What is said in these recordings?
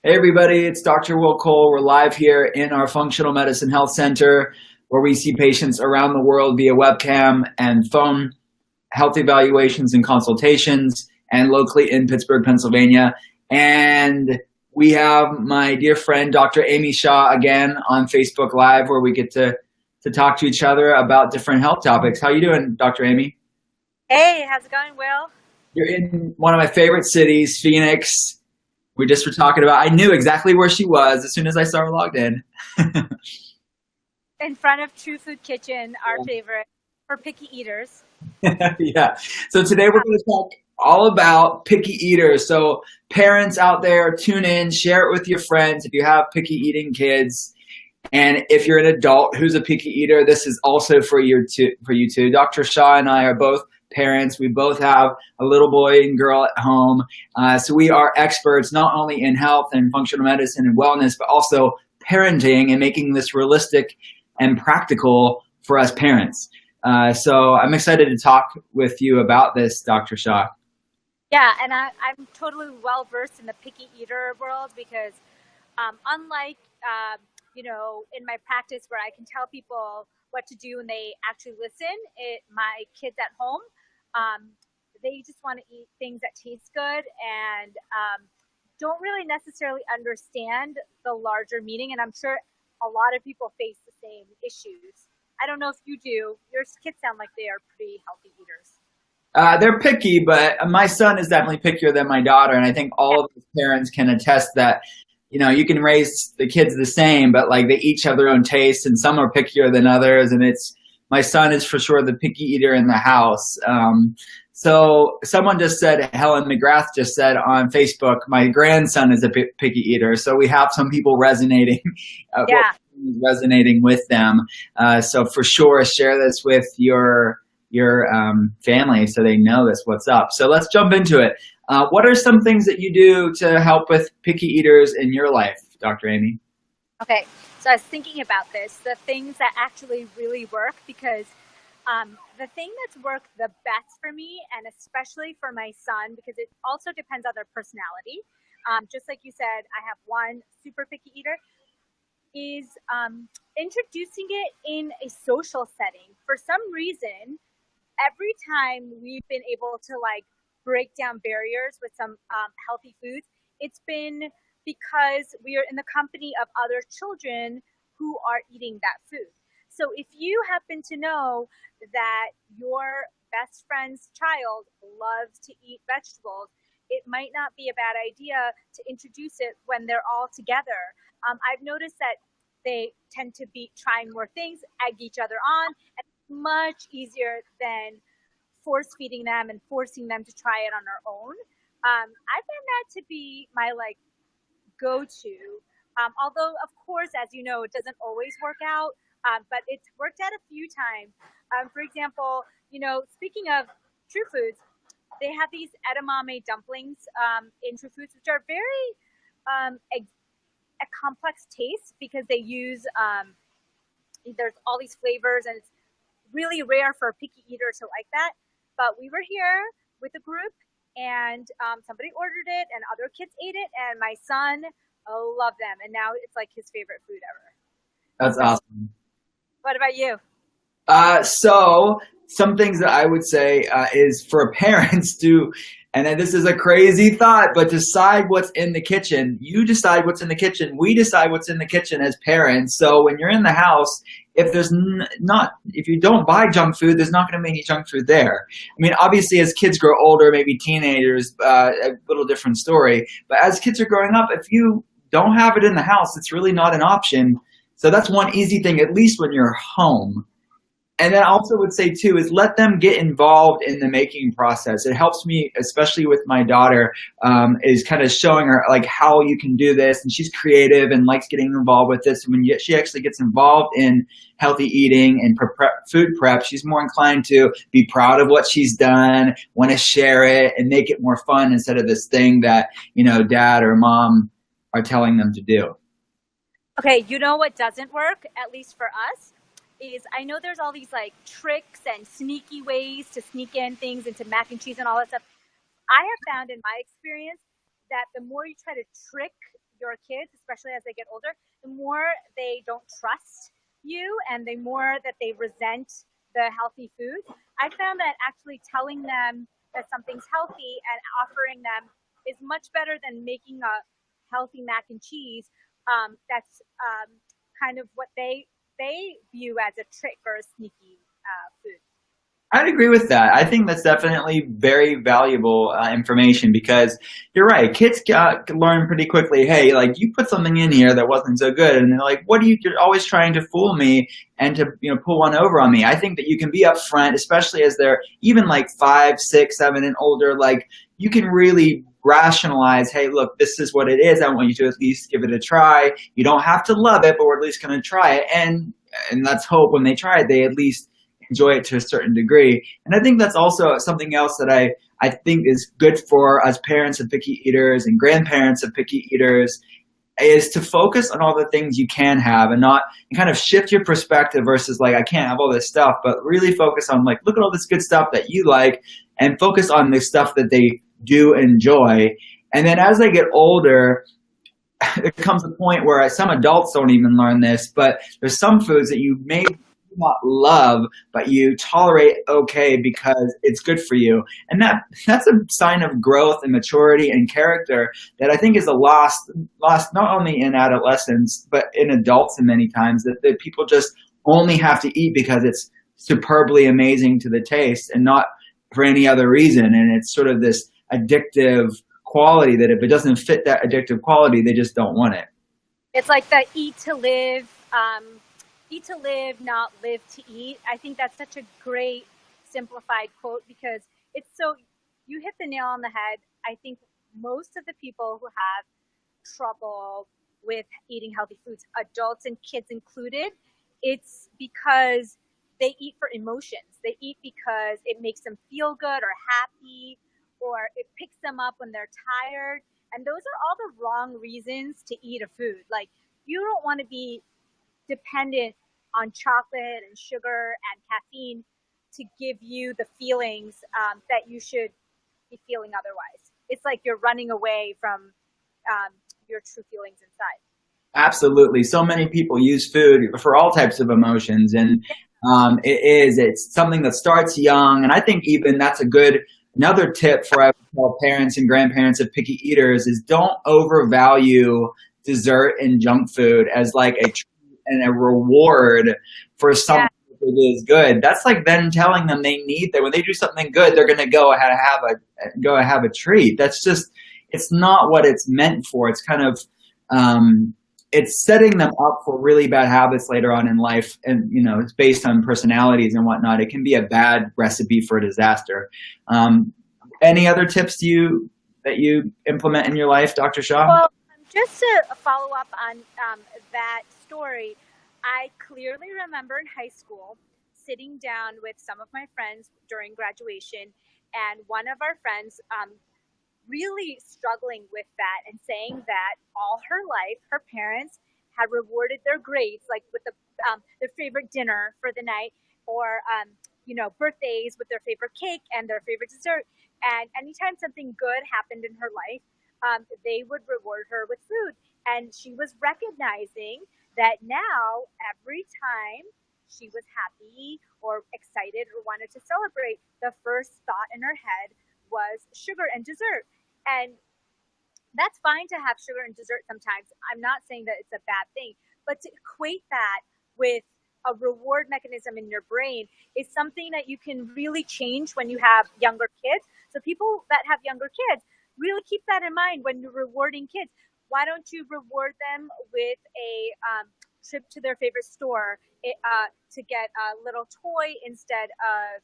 Hey everybody, it's Dr. Will Cole. We're live here in our Functional Medicine Health Center where we see patients around the world via webcam and phone health evaluations and consultations, and locally in Pittsburgh, Pennsylvania. And we have my dear friend Dr. Amy Shah again on Facebook Live where we get to talk to each other about different health topics. How you doing, Dr. Amy? Hey, how's it going, Will? You're in one of my favorite cities, Phoenix. We just were talking about, I knew exactly where she was as soon as I saw her logged in. In front of True Food Kitchen, our favorite for picky eaters. Yeah. So today we're going to talk all about picky eaters. So parents out there, tune in, share it with your friends if you have picky eating kids. And if you're an adult who's a picky eater, this is also for you too. Dr. Shah and I are both parents. We both have a little boy and girl at home. So we are experts not only in health and functional medicine and wellness, but also parenting and making this realistic and practical for us parents. So I'm excited to talk with you about this, Dr. Shah. Yeah, and I'm totally well versed in the picky eater world because unlike, in my practice where I can tell people what to do and they actually listen, my kids at home, um, they just want to eat things that taste good and don't really necessarily understand the larger meaning. And I'm sure a lot of people face the same issues. I don't know if you do. Your kids sound like they are pretty healthy eaters. They're picky, but my son is definitely pickier than my daughter, and I think Yeah, all of his parents can attest that. You can raise the kids the same, but like they each have their own tastes, and some are pickier than others. And it's my son is for sure the picky eater in the house. So someone just said, Helen McGrath just said on Facebook, my grandson is a picky eater. So we have some people resonating, well, yeah. resonating with them. So for sure, share this with your family so they know this what's up. So let's jump into it. What are some things that you do to help with picky eaters in your life, Dr. Amy? Okay, so I was thinking about this, the things that actually really work, because the thing that's worked the best for me, and especially for my son, because it also depends on their personality. Just like you said, I have one super picky eater, is introducing it in a social setting. For some reason, every time we've been able to like break down barriers with some healthy foods, it's been because we are in the company of other children who are eating that food. So if you happen to know that your best friend's child loves to eat vegetables, it might not be a bad idea to introduce it when they're all together. I've noticed that they tend to be trying more things, egg each other on, and much easier than force feeding them and forcing them to try it on their own. I found that to be my like go to. Although, of course, as you know, it doesn't always work out, but it's worked out a few times. For example, speaking of True Foods, they have these edamame dumplings in True Foods, which are very a complex taste because they use there's all these flavors and it's really rare for a picky eater to like that. But we were here with a group and somebody ordered it and other kids ate it and my son loved them and now it's like his favorite food ever. That's So awesome. what about you? So some things that I would say is for parents to, and then this is a crazy thought, but decide what's in the kitchen. You decide what's in the kitchen. We decide what's in the kitchen as parents. So when you're in the house, if there's not, if you don't buy junk food, there's not going to be any junk food there. I mean, obviously, as kids grow older, maybe teenagers, a little different story. But as kids are growing up, if you don't have it in the house, it's really not an option. So that's one easy thing, at least when you're home. And then I also would say too is let them get involved in the making process. It helps me, especially with my daughter, is kind of showing her like how you can do this, and she's creative and likes getting involved with this. And when she actually gets involved in healthy eating and food prep, she's more inclined to be proud of what she's done, want to share it, and make it more fun instead of this thing that dad or mom are telling them to do. Okay, you know what doesn't work, at least for us, is I know there's all these like tricks and sneaky ways to sneak in things into mac and cheese and all that stuff. I have found in my experience that the more you try to trick your kids, especially as they get older, the more they don't trust you and the more that they resent the healthy food. I found that actually telling them that something's healthy and offering them is much better than making a healthy mac and cheese. That's kind of what they view as a trick or a sneaky food. I'd agree with that. I think that's definitely very valuable information because you're right. Kids learn pretty quickly. Hey, like you put something in here that wasn't so good, and they're like, "What are you? You're always trying to fool me and to pull one over on me." I think that you can be upfront, especially as they're even like 5, 6, 7, and older. Like you can really rationalize, hey, look, this is what it is. I want you to at least give it a try. You don't have to love it, but we're at least going to try it, and let's hope when they try it, they at least enjoy it to a certain degree. And I think that's also something else that I think is good for us parents of picky eaters and grandparents of picky eaters is to focus on all the things you can have and not and kind of shift your perspective versus like, I can't have all this stuff, but really focus on like, look at all this good stuff that you like and focus on the stuff that they do enjoy. And then as they get older, there comes a point where some adults don't even learn this, but there's some foods that you may not love, but you tolerate okay because it's good for you. And that's a sign of growth and maturity and character that I think is a lost not only in adolescents, but in adults and many times that people just only have to eat because it's superbly amazing to the taste and not for any other reason. And it's sort of this addictive quality that if it doesn't fit that addictive quality, they just don't want it. It's like the eat to live, not live to eat. I think that's such a great simplified quote because it's so, you hit the nail on the head. I think most of the people who have trouble with eating healthy foods, adults and kids included, it's because they eat for emotions. They eat because it makes them feel good or happy, or it picks them up when they're tired. And those are all the wrong reasons to eat a food. Like, you don't want to be dependent on chocolate and sugar and caffeine to give you the feelings that you should be feeling otherwise. It's like you're running away from your true feelings inside. Absolutely. So many people use food for all types of emotions, and it's something that starts young. And I think even that's another tip for our parents and grandparents of picky eaters is don't overvalue dessert and junk food as like a treat and a reward for something that is good. That's like them telling them they need that when they do something good, they're going to go have a treat. That's just, it's not what it's meant for. It's kind of, it's setting them up for really bad habits later on in life. And, it's based on personalities and whatnot. It can be a bad recipe for a disaster. Any other tips that you implement in your life, Dr. Shah? Well, just to follow up on that story, I clearly remember in high school sitting down with some of my friends during graduation, and one of our friends really struggling with that and saying that all her life her parents had rewarded their grades, like with their favorite dinner for the night, or birthdays with their favorite cake and their favorite dessert. And anytime something good happened in her life, they would reward her with food. And she was recognizing that now every time she was happy or excited or wanted to celebrate, the first thought in her head was sugar and dessert. And that's fine to have sugar and dessert sometimes. I'm not saying that it's a bad thing, but to equate that with a reward mechanism in your brain is something that you can really change when you have younger kids. So people that have younger kids, really keep that in mind when you're rewarding kids. Why don't you reward them with a trip to their favorite store to get a little toy instead of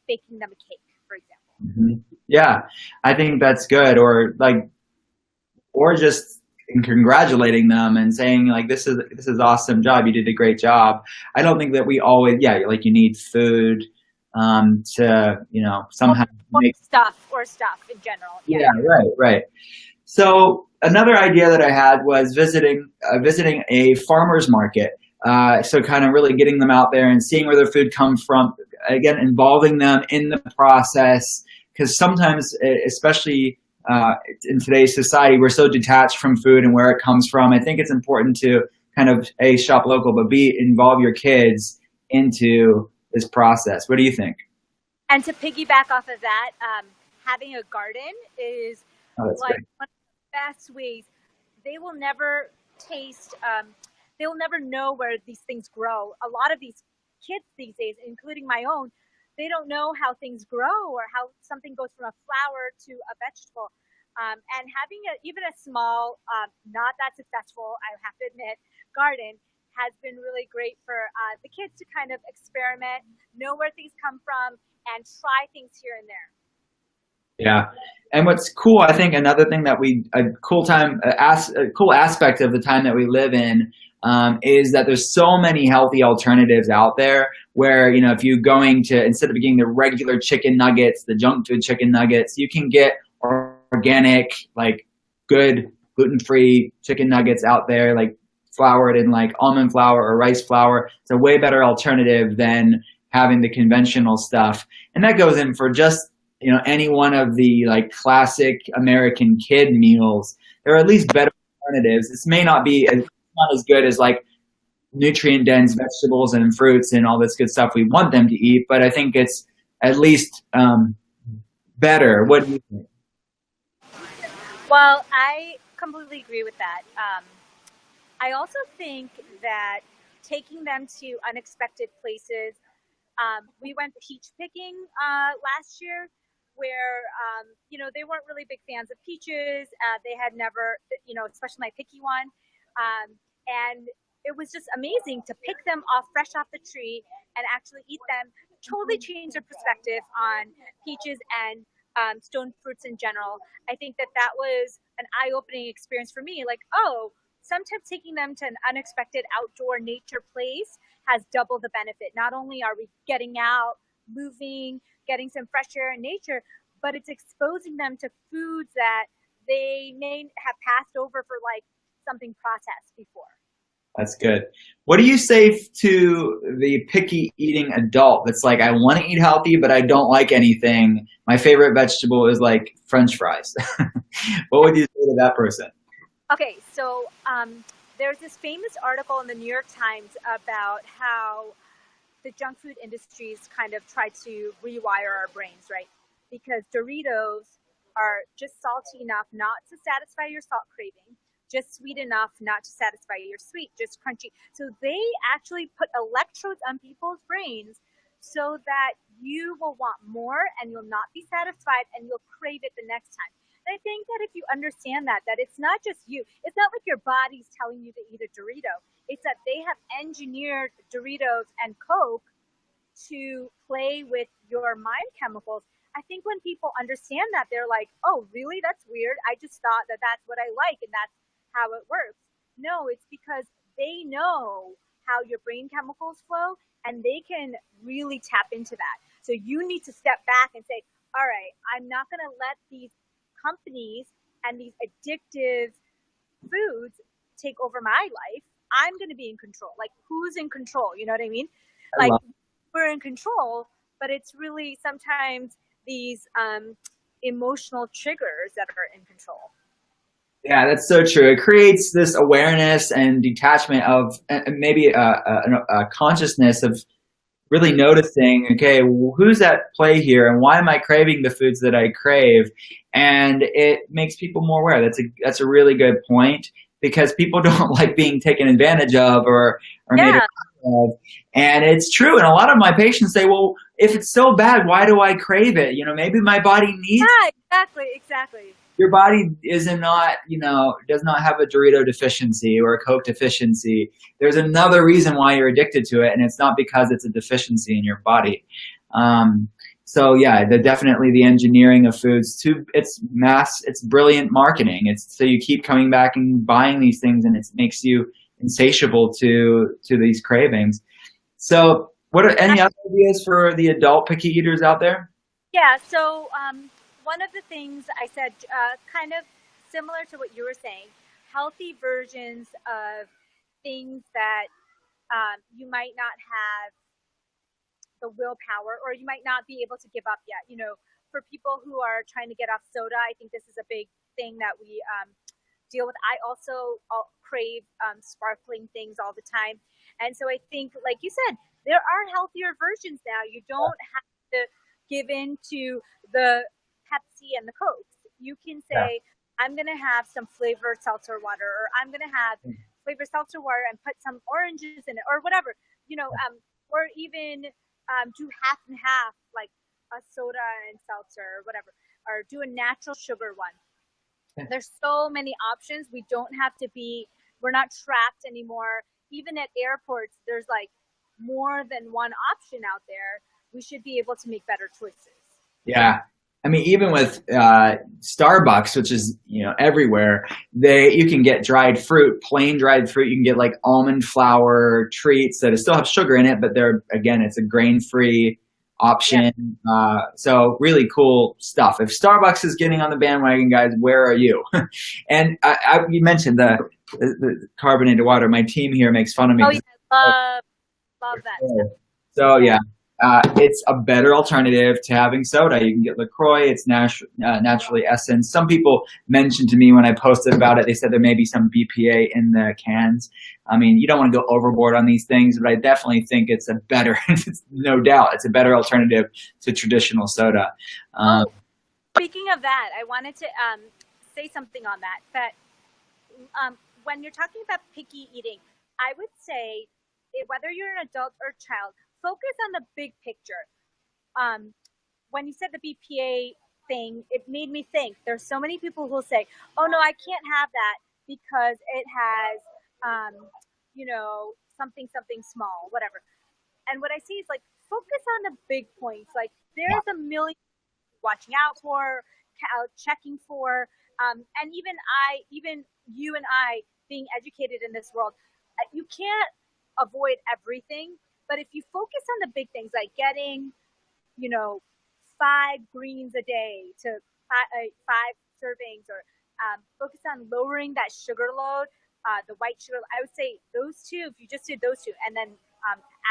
baking them a cake, for example? Mm-hmm. Yeah, I think that's good. Or just congratulating them and saying like, this is awesome job. You did a great job. I don't think that we always, like you need food to, somehow make stuff in general. Yeah, right. So another idea that I had was visiting a farmer's market. So kind of really getting them out there and seeing where their food comes from. Again, involving them in the process, because sometimes, especially in today's society, we're so detached from food and where it comes from. I think it's important to kind of a shop local, but b involve your kids into this process. What do you think? And to piggyback off of that, having a garden is Oh, that's like great. one of the best ways. They will never taste, they will never know where these things grow. A lot of these kids these days, including my own, they don't know how things grow or how something goes from a flower to a vegetable. And having even a small, not that successful, I have to admit, garden has been really great for the kids to kind of experiment, know where things come from, and try things here and there. Yeah. And what's cool, I think another thing that a cool time, a cool aspect of the time that we live in, is that there's so many healthy alternatives out there where, you know, if you're going to, instead of getting the regular chicken nuggets, the junk food chicken nuggets, you can get organic, like good gluten-free chicken nuggets out there, like floured in like almond flour or rice flour. It's a way better alternative than having the conventional stuff. And that goes in for just, you know, any one of the like classic American kid meals. There are at least better alternatives. This may not be as, not as good as like nutrient dense vegetables and fruits and all this good stuff we want them to eat, but I think it's at least better. What do you think? Well, I completely agree with that. I also think that taking them to unexpected places. We went peach picking last year, where they weren't really big fans of peaches. They had never, especially my picky one, and it was just amazing to pick them off fresh off the tree and actually eat them. Totally changed their perspective on peaches and stone fruits in general. I think that that was an eye-opening experience for me. Like, oh, sometimes taking them to an unexpected outdoor nature place has double the benefit. Not only are we getting out, moving, getting some fresh air in nature, but it's exposing them to foods that they may have passed over for like something processed before. That's good. What do you say to the picky eating adult that's like, I want to eat healthy, but I don't like anything? My favorite vegetable is like French fries. What would you say to that person? Okay, so there's this famous article in the New York Times about how the junk food industries kind of try to rewire our brains, right? Because Doritos are just salty enough not to satisfy your salt craving, just sweet enough not to satisfy your sweet, just crunchy. So they actually put electrodes on people's brains so that you will want more and you'll not be satisfied and you'll crave it the next time. And I think that if you understand that it's not just you, it's not like your body's telling you to eat a Dorito. It's that they have engineered Doritos and Coke to play with your mind chemicals. I think when people understand that, they're like, oh, really? That's weird. I just thought that that's what I like and that's how it works. No, it's because they know how your brain chemicals flow and they can really tap into that. So you need to step back and say, all right, I'm not going to let these companies and these addictive foods take over my life. I'm going to be in control. Like, who's in control? You know what I mean? I Like, love we're in control, but it's really sometimes these emotional triggers that are in control. Yeah, that's so true. It creates this awareness and detachment of maybe a consciousness of really noticing, okay, who's at play here and why am I craving the foods that I crave? And it makes people more aware. That's a really good point because people don't like being taken advantage of or made Yeah, of. And it's true. And a lot of my patients say, well, if it's so bad, why do I crave it? You know, maybe my body needs yeah, exactly, exactly. your body is not, you know, does not have a Dorito deficiency or a Coke deficiency. There's another reason why you're addicted to it, and it's not because it's a deficiency in your body. Um, so yeah, definitely the engineering of foods to it's brilliant marketing. It's so you keep coming back and buying these things, and it makes you insatiable to these cravings. So, what are any other ideas for the adult picky eaters out there? Yeah, so one of the things I said, kind of similar to what you were saying, healthy versions of things that you might not have the willpower or you might not be able to give up yet. for people who are trying to get off soda, I think this is a big thing that we deal with. I also crave sparkling things all the time. And so I think, like you said, there are healthier versions now. You don't have to give in to the Pepsi and the Cokes. You can Yeah. say, I'm going to have some flavored seltzer water, or I'm going to have flavored seltzer water and put some oranges in it, or whatever, or even do half and half, like a soda and seltzer or whatever, or do a natural sugar one. There's so many options. We don't have to be, we're not trapped anymore. Even at airports, there's like more than one option out there. We should be able to make better choices. Yeah. I mean, even with Starbucks, which is, everywhere, you can get dried fruit, plain dried fruit. You can get like almond flour treats that still have sugar in it, but it's a grain-free option. So really cool stuff. If Starbucks is getting on the bandwagon, guys, where are you? And you mentioned the carbonated water. My team here makes fun of me. Oh, yeah, love that stuff. So yeah, it's a better alternative to having soda. You can get LaCroix. It's naturally essenced. Some people mentioned to me when I posted about it, they said there may be some BPA in the cans. I mean, you don't want to go overboard on these things, but I definitely think it's a better, no doubt, it's a better alternative to traditional soda. Speaking of that, I wanted to say something on that. That when you're talking about picky eating, I would say whether you're an adult or child, focus on the big picture. When you said the BPA thing, it made me think. There's so many people who will say, "Oh no, I can't have that because it has, something small, whatever." And what I see is like focus on the big points. Like there's a million watching out for, checking for, and even you and I being educated in this world, you can't avoid everything. But if you focus on the big things, like getting, 5 greens a day to 5 servings, or focus on lowering that sugar load, the white sugar. I would say those two. If you just did those two, and then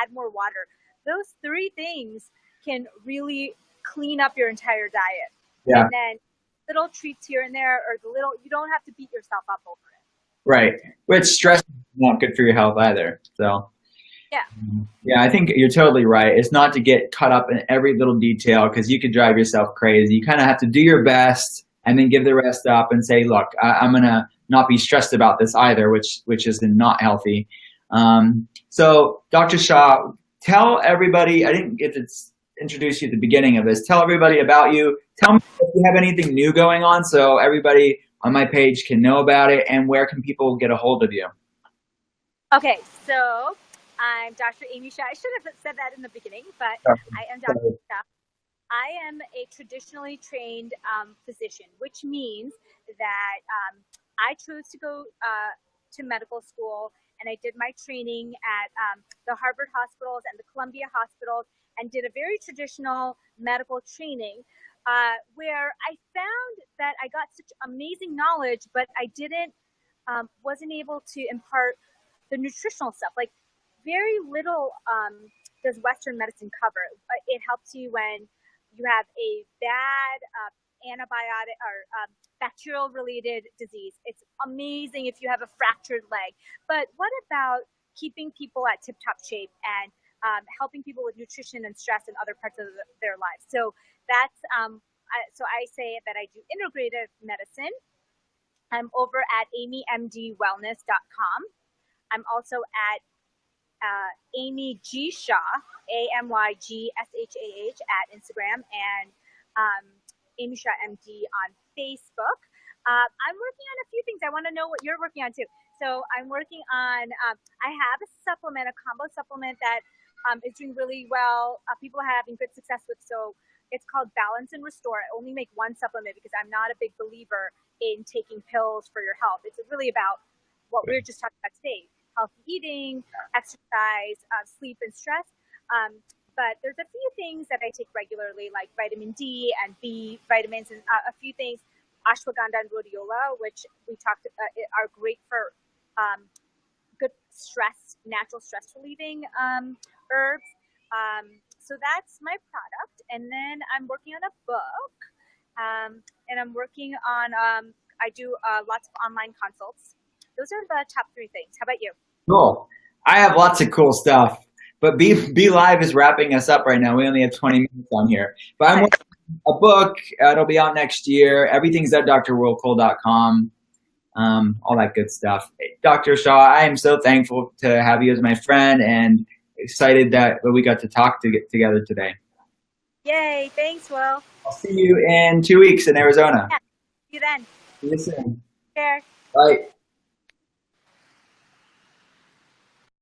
add more water, those 3 things can really clean up your entire diet. Yeah. And then little treats here and there, or you don't have to beat yourself up over it. Right. Which stress is not good for your health either. So. Yeah. Yeah, I think you're totally right. It's not to get caught up in every little detail because you could drive yourself crazy. You kind of have to do your best and then give the rest up and say, look, I'm going to not be stressed about this either, which is not healthy. So, Dr. Shah, tell everybody, I didn't get to introduce you at the beginning of this. Tell everybody about you. Tell me if you have anything new going on so everybody on my page can know about it, and where can people get a hold of you? Okay, so I'm Dr. Amy Shah. I should have said that in the beginning, but I am Dr. Shah. I am a traditionally trained physician, which means that I chose to go to medical school, and I did my training at the Harvard hospitals and the Columbia hospitals, and did a very traditional medical training where I found that I got such amazing knowledge, but I wasn't able to impart the nutritional stuff. Like very little does Western medicine cover. It helps you when you have a bad antibiotic or bacterial related disease. It's amazing if you have a fractured leg. But what about keeping people at tip top shape and helping people with nutrition and stress in other parts of their lives? So that's so I say that I do integrative medicine. I'm over at amymdwellness.com. I'm also at Amy G. Shah, AMYGSHAH at Instagram, and Amy Shah MD on Facebook. I'm working on a few things. I want to know what you're working on too. So I'm working on, I have a supplement, a combo supplement that is doing really well. People are having good success with. So it's called Balance and Restore. I only make one supplement because I'm not a big believer in taking pills for your health. It's really about what we were just talking about today: healthy eating, exercise, sleep, and stress. But there's a few things that I take regularly, like vitamin D and B vitamins, and a few things, ashwagandha and rhodiola, which we talked are great for good stress, natural stress relieving herbs. So that's my product. And then I'm working on a book. And I'm working on, I do lots of online consults. Those are the top three things. How about you? Cool. I have lots of cool stuff, but Be Live is wrapping us up right now. We only have 20 minutes on here. But I'm Okay. working on a book. It'll be out next year. Everything's at drwhirlpool.com. All that good stuff. Dr. Shah, I am so thankful to have you as my friend and excited that we got to talk to get together today. Yay. Thanks, Will. I'll see you in 2 weeks in Arizona. Yeah. See you then. See you soon. Take care. Bye.